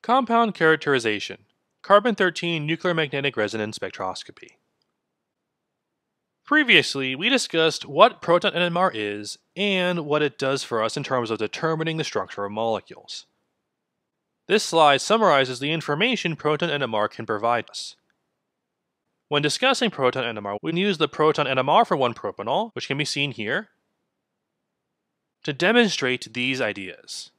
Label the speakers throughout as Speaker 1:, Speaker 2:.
Speaker 1: Compound characterization, carbon-13 nuclear magnetic resonance spectroscopy. Previously, we discussed what proton NMR is and what it does for us in terms of determining the structure of molecules. This slide summarizes the information proton NMR can provide us. When discussing proton NMR, we use the proton NMR for 1-propanol, which can be seen here, to demonstrate these ideas.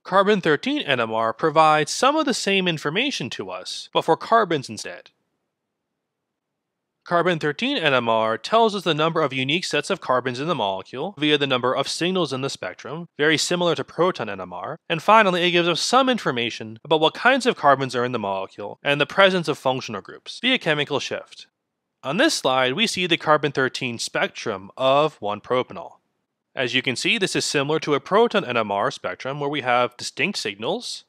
Speaker 1: Carbon-13 NMR provides some of the same information to us, but for carbons instead. Carbon-13 NMR tells us the number of unique sets of carbons in the molecule via the number of signals in the spectrum, very similar to proton NMR, and finally it gives us some information about what kinds of carbons are in the molecule and the presence of functional groups via chemical shift. On this slide, we see the carbon-13 spectrum of 1-propanol. As you can see, this is similar to a proton NMR spectrum where we have distinct signals,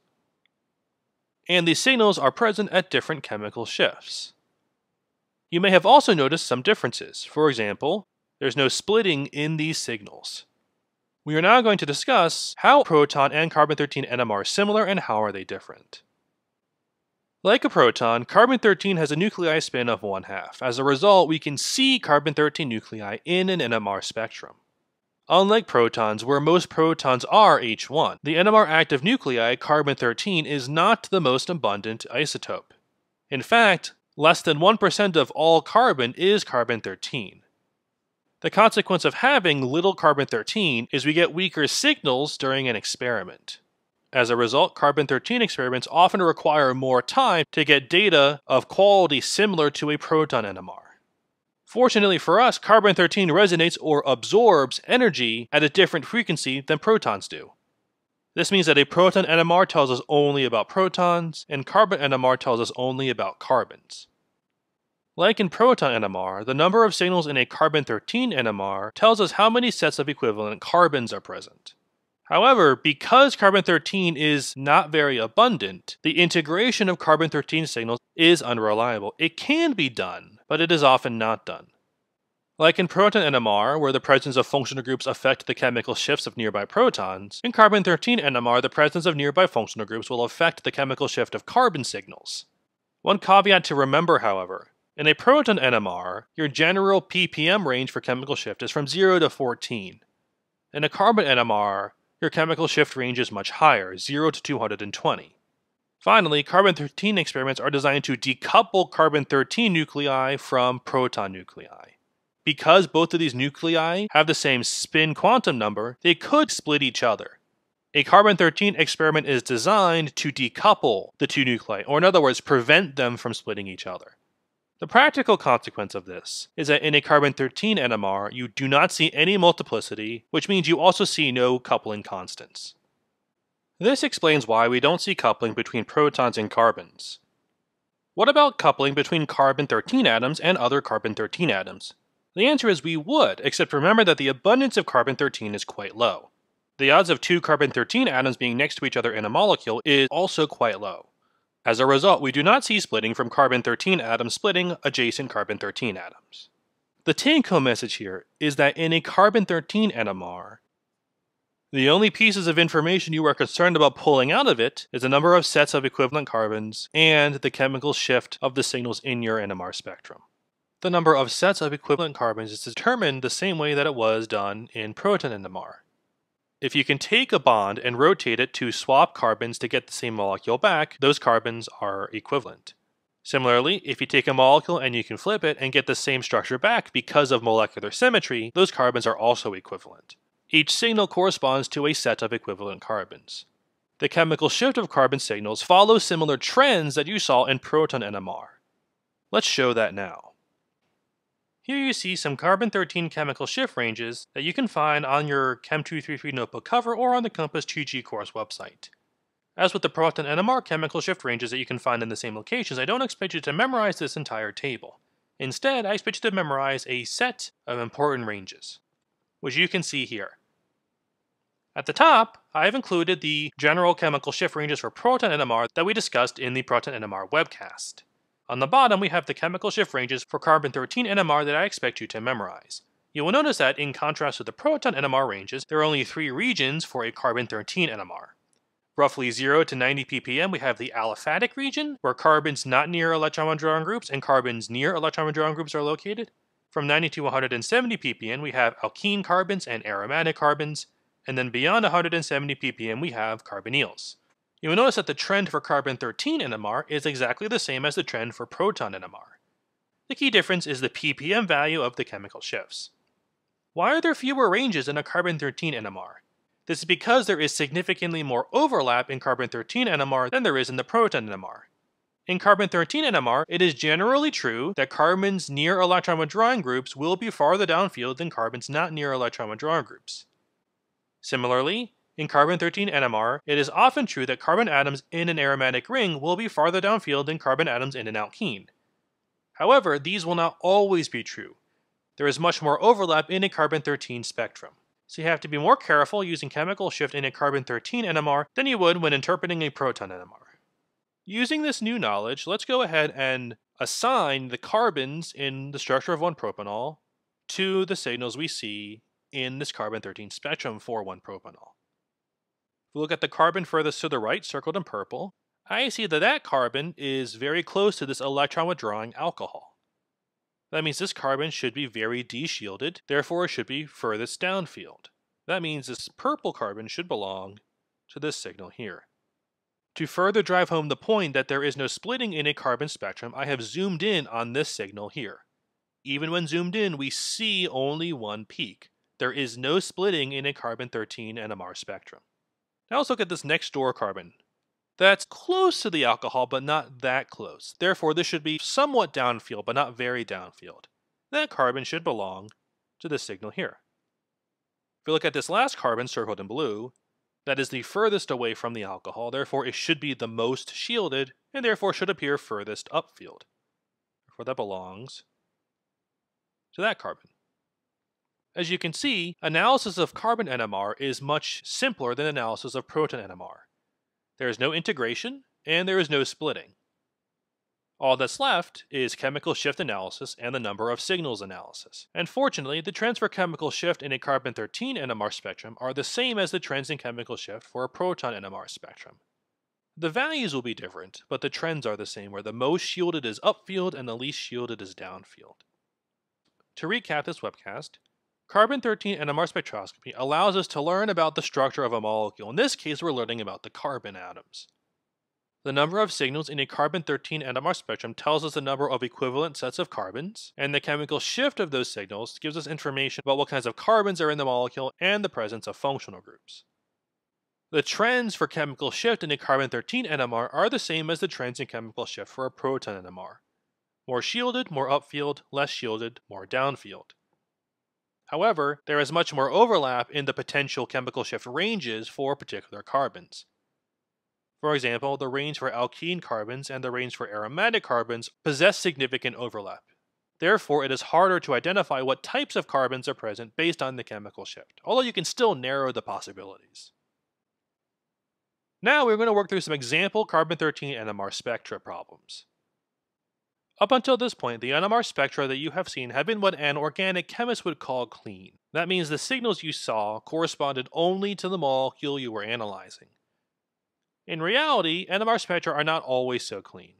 Speaker 1: and these signals are present at different chemical shifts. You may have also noticed some differences. For example, there's no splitting in these signals. We are now going to discuss how proton and carbon-13 NMR are similar and how are they different. Like a proton, carbon-13 has a nuclei spin of 1/2. As a result, we can see carbon-13 nuclei in an NMR spectrum. Unlike protons, where most protons are H1, the NMR active nuclei, carbon-13, is not the most abundant isotope. In fact, less than 1% of all carbon is carbon-13. The consequence of having little carbon-13 is we get weaker signals during an experiment. As a result, carbon-13 experiments often require more time to get data of quality similar to a proton NMR. Fortunately for us, carbon-13 resonates or absorbs energy at a different frequency than protons do. This means that a proton NMR tells us only about protons, and carbon NMR tells us only about carbons. Like in proton NMR, the number of signals in a carbon-13 NMR tells us how many sets of equivalent carbons are present. However, because carbon-13 is not very abundant, the integration of carbon-13 signals is unreliable. It can be done, but it is often not done. Like in proton NMR, where the presence of functional groups affect the chemical shifts of nearby protons, in carbon-13 NMR, the presence of nearby functional groups will affect the chemical shift of carbon signals. One caveat to remember, however, in a proton NMR, your general ppm range for chemical shift is from 0 to 14. In a carbon NMR, your chemical shift range is much higher, 0 to 220. Finally, carbon-13 experiments are designed to decouple carbon-13 nuclei from proton nuclei. Because both of these nuclei have the same spin quantum number, they could split each other. A carbon-13 experiment is designed to decouple the two nuclei, or in other words, prevent them from splitting each other. The practical consequence of this is that in a carbon-13 NMR, you do not see any multiplicity, which means you also see no coupling constants. This explains why we don't see coupling between protons and carbons. What about coupling between carbon-13 atoms and other carbon-13 atoms? The answer is we would, except remember that the abundance of carbon-13 is quite low. The odds of two carbon-13 atoms being next to each other in a molecule is also quite low. As a result, we do not see splitting from carbon-13 atoms splitting adjacent carbon-13 atoms. The take-home message here is that in a carbon-13 NMR, the only pieces of information you are concerned about pulling out of it is the number of sets of equivalent carbons and the chemical shift of the signals in your NMR spectrum. The number of sets of equivalent carbons is determined the same way that it was done in proton NMR. If you can take a bond and rotate it to swap carbons to get the same molecule back, those carbons are equivalent. Similarly, if you take a molecule and you can flip it and get the same structure back because of molecular symmetry, those carbons are also equivalent. Each signal corresponds to a set of equivalent carbons. The chemical shift of carbon signals follows similar trends that you saw in proton NMR. Let's show that now. Here you see some carbon-13 chemical shift ranges that you can find on your Chem 233 notebook cover or on the Compass 2G course website. As with the proton NMR chemical shift ranges that you can find in the same locations, I don't expect you to memorize this entire table. Instead, I expect you to memorize a set of important ranges, which you can see here. At the top, I have included the general chemical shift ranges for proton NMR that we discussed in the proton NMR webcast. On the bottom, we have the chemical shift ranges for carbon-13 NMR that I expect you to memorize. You will notice that, in contrast to the proton NMR ranges, there are only 3 regions for a carbon-13 NMR. Roughly 0 to 90 ppm, we have the aliphatic region, where carbons not near electron withdrawing groups and carbons near electron withdrawing groups are located. From 90 to 170 ppm, we have alkene carbons and aromatic carbons, and then beyond 170 ppm, we have carbonyls. You will notice that the trend for carbon-13 NMR is exactly the same as the trend for proton NMR. The key difference is the ppm value of the chemical shifts. Why are there fewer ranges in a carbon-13 NMR? This is because there is significantly more overlap in carbon-13 NMR than there is in the proton NMR. In carbon-13 NMR, it is generally true that carbons near electron withdrawing groups will be farther downfield than carbons not near electron withdrawing groups. Similarly, in carbon-13 NMR, it is often true that carbon atoms in an aromatic ring will be farther downfield than carbon atoms in an alkene. However, these will not always be true. There is much more overlap in a carbon-13 spectrum. So you have to be more careful using chemical shift in a carbon-13 NMR than you would when interpreting a proton NMR. Using this new knowledge, let's go ahead and assign the carbons in the structure of 1-propanol to the signals we see in this carbon-13 spectrum for 1-propanol. If we look at the carbon furthest to the right, circled in purple, I see that that carbon is very close to this electron withdrawing alcohol. That means this carbon should be very de-shielded, therefore it should be furthest downfield. That means this purple carbon should belong to this signal here. To further drive home the point that there is no splitting in a carbon spectrum, I have zoomed in on this signal here. Even when zoomed in, we see only one peak. There is no splitting in a carbon-13 NMR spectrum. Now let's look at this next door carbon. That's close to the alcohol, but not that close. Therefore, this should be somewhat downfield, but not very downfield. That carbon should belong to this signal here. If we look at this last carbon, circled in blue, that is the furthest away from the alcohol, therefore it should be the most shielded, and therefore should appear furthest upfield. Therefore, that belongs to that carbon. As you can see, analysis of carbon NMR is much simpler than analysis of proton NMR. There is no integration, and there is no splitting. All that's left is chemical shift analysis and the number of signals analysis. And fortunately, the trends for chemical shift in a carbon-13 NMR spectrum are the same as the trends in chemical shift for a proton NMR spectrum. The values will be different, but the trends are the same, where the most shielded is upfield and the least shielded is downfield. To recap this webcast, carbon-13 NMR spectroscopy allows us to learn about the structure of a molecule. In this case, we're learning about the carbon atoms. The number of signals in a carbon-13 NMR spectrum tells us the number of equivalent sets of carbons, and the chemical shift of those signals gives us information about what kinds of carbons are in the molecule and the presence of functional groups. The trends for chemical shift in a carbon-13 NMR are the same as the trends in chemical shift for a proton NMR. More shielded, more upfield; less shielded, more downfield. However, there is much more overlap in the potential chemical shift ranges for particular carbons. For example, the range for alkene carbons and the range for aromatic carbons possess significant overlap. Therefore, it is harder to identify what types of carbons are present based on the chemical shift, although you can still narrow the possibilities. Now we're going to work through some example carbon-13 NMR spectra problems. Up until this point, the NMR spectra that you have seen have been what an organic chemist would call clean. That means the signals you saw corresponded only to the molecule you were analyzing. In reality, NMR spectra are not always so clean.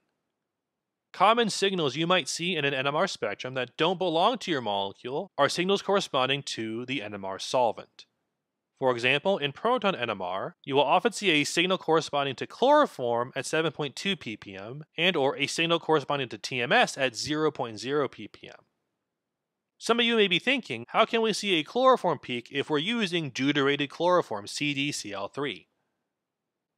Speaker 1: Common signals you might see in an NMR spectrum that don't belong to your molecule are signals corresponding to the NMR solvent. For example, in proton NMR, you will often see a signal corresponding to chloroform at 7.2 ppm and or a signal corresponding to TMS at 0.0 ppm. Some of you may be thinking, how can we see a chloroform peak if we're using deuterated chloroform, CdCl3?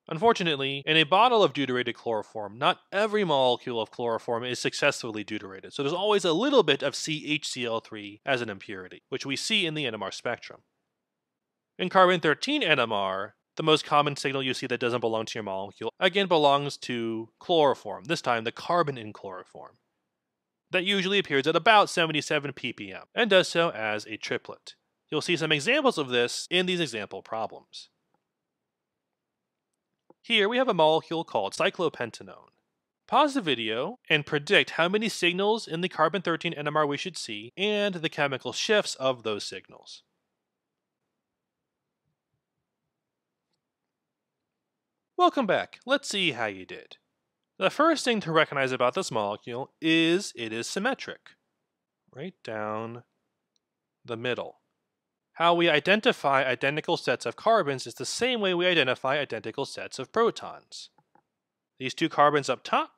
Speaker 1: Unfortunately, in a bottle of deuterated chloroform, not every molecule of chloroform is successfully deuterated, so there's always a little bit of CHCl3 as an impurity, which we see in the NMR spectrum. In carbon-13 NMR, the most common signal you see that doesn't belong to your molecule again belongs to chloroform, this time the carbon in chloroform. That usually appears at about 77 ppm and does so as a triplet. You'll see some examples of this in these example problems. Here we have a molecule called cyclopentanone. Pause the video and predict how many signals in the carbon-13 NMR we should see and the chemical shifts of those signals. Welcome back. Let's see how you did. The first thing to recognize about this molecule is it is symmetric. Right down the middle. How we identify identical sets of carbons is the same way we identify identical sets of protons. These two carbons up top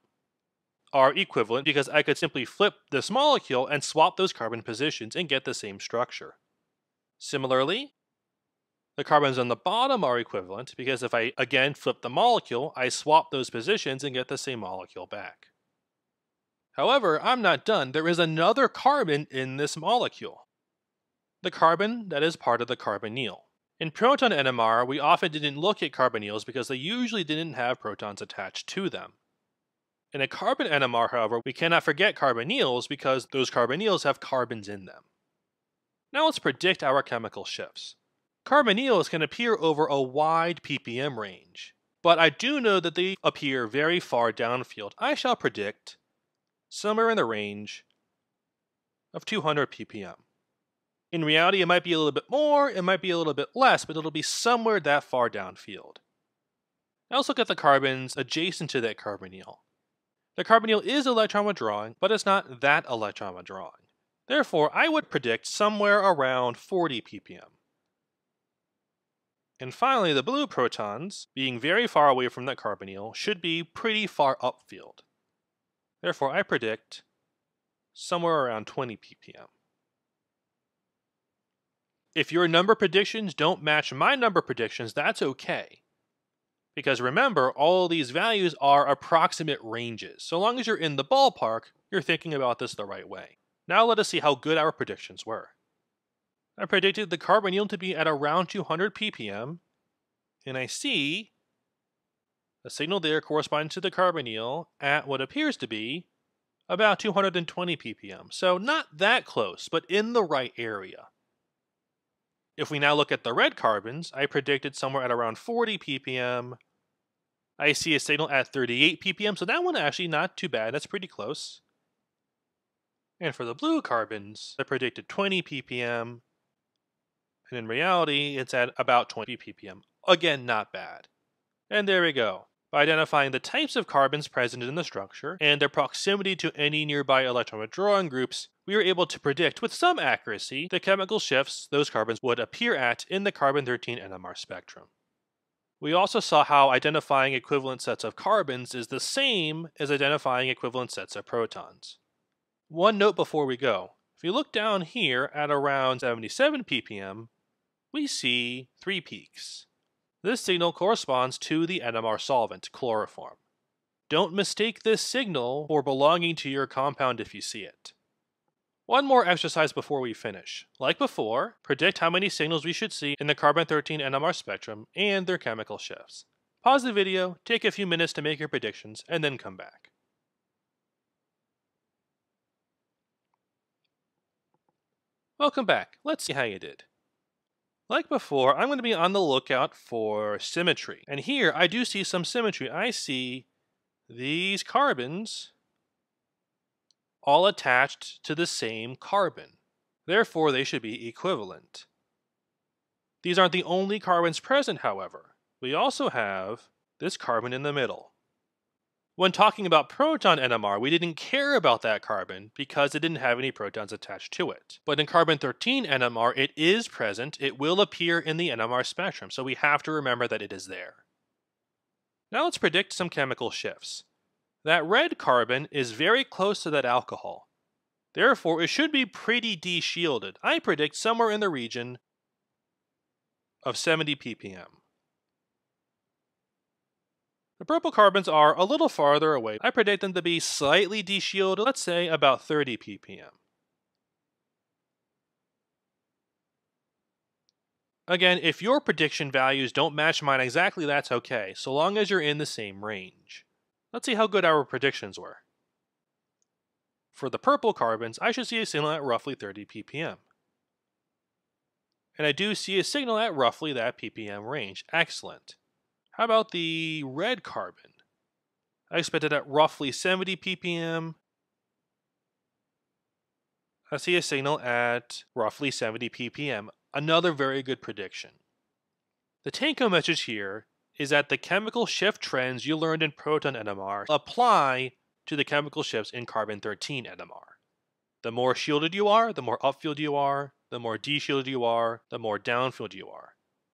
Speaker 1: are equivalent because I could simply flip this molecule and swap those carbon positions and get the same structure. Similarly, the carbons on the bottom are equivalent because if I again flip the molecule, I swap those positions and get the same molecule back. However, I'm not done. There is another carbon in this molecule. The carbon that is part of the carbonyl. In proton NMR, we often didn't look at carbonyls because they usually didn't have protons attached to them. In a carbon NMR, however, we cannot forget carbonyls because those carbonyls have carbons in them. Now let's predict our chemical shifts. Carbonyls can appear over a wide ppm range, but I do know that they appear very far downfield. I shall predict somewhere in the range of 200 ppm. In reality, it might be a little bit more, it might be a little bit less, but it'll be somewhere that far downfield. Now let's look at the carbons adjacent to that carbonyl. The carbonyl is electron withdrawing, but it's not that electron withdrawing. Therefore, I would predict somewhere around 40 ppm. And finally, the blue protons, being very far away from that carbonyl, should be pretty far upfield. Therefore, I predict somewhere around 20 ppm. If your number predictions don't match my number predictions, that's okay. Because remember, all these values are approximate ranges. So long as you're in the ballpark, you're thinking about this the right way. Now let us see how good our predictions were. I predicted the carbonyl to be at around 200 ppm, and I see a signal there corresponding to the carbonyl at what appears to be about 220 ppm. So not that close, but in the right area. If we now look at the red carbons, I predicted somewhere at around 40 ppm. I see a signal at 38 ppm, so that one actually not too bad, that's pretty close. And for the blue carbons, I predicted 20 ppm, and in reality, it's at about 20 ppm. Again, not bad. And there we go. By identifying the types of carbons present in the structure and their proximity to any nearby electron withdrawing groups, we were able to predict with some accuracy the chemical shifts those carbons would appear at in the carbon-13 NMR spectrum. We also saw how identifying equivalent sets of carbons is the same as identifying equivalent sets of protons. One note before we go. If you look down here at around 77 ppm, we see 3 peaks. This signal corresponds to the NMR solvent, chloroform. Don't mistake this signal for belonging to your compound if you see it. One more exercise before we finish. Like before, predict how many signals we should see in the carbon-13 NMR spectrum and their chemical shifts. Pause the video, take a few minutes to make your predictions, and then come back. Welcome back. Let's see how you did. Like before, I'm going to be on the lookout for symmetry. And here, I do see some symmetry. I see these carbons all attached to the same carbon. Therefore, they should be equivalent. These aren't the only carbons present, however. We also have this carbon in the middle. When talking about proton NMR, we didn't care about that carbon because it didn't have any protons attached to it. But in carbon-13 NMR, it is present. It will appear in the NMR spectrum, so we have to remember that it is there. Now let's predict some chemical shifts. That red carbon is very close to that alcohol. Therefore, it should be pretty de-shielded. I predict somewhere in the region of 70 ppm. The purple carbons are a little farther away. I predict them to be slightly de-shielded, let's say about 30 ppm. Again, if your prediction values don't match mine exactly, that's okay, so long as you're in the same range. Let's see how good our predictions were. For the purple carbons, I should see a signal at roughly 30 ppm. And I do see a signal at roughly that ppm range. Excellent. How about the red carbon? I expect it at roughly 70 ppm. I see a signal at roughly 70 ppm. Another very good prediction. The take-home message here is that the chemical shift trends you learned in proton NMR apply to the chemical shifts in carbon-13 NMR. The more shielded you are, the more upfield you are. The more deshielded you are, the more downfield you are.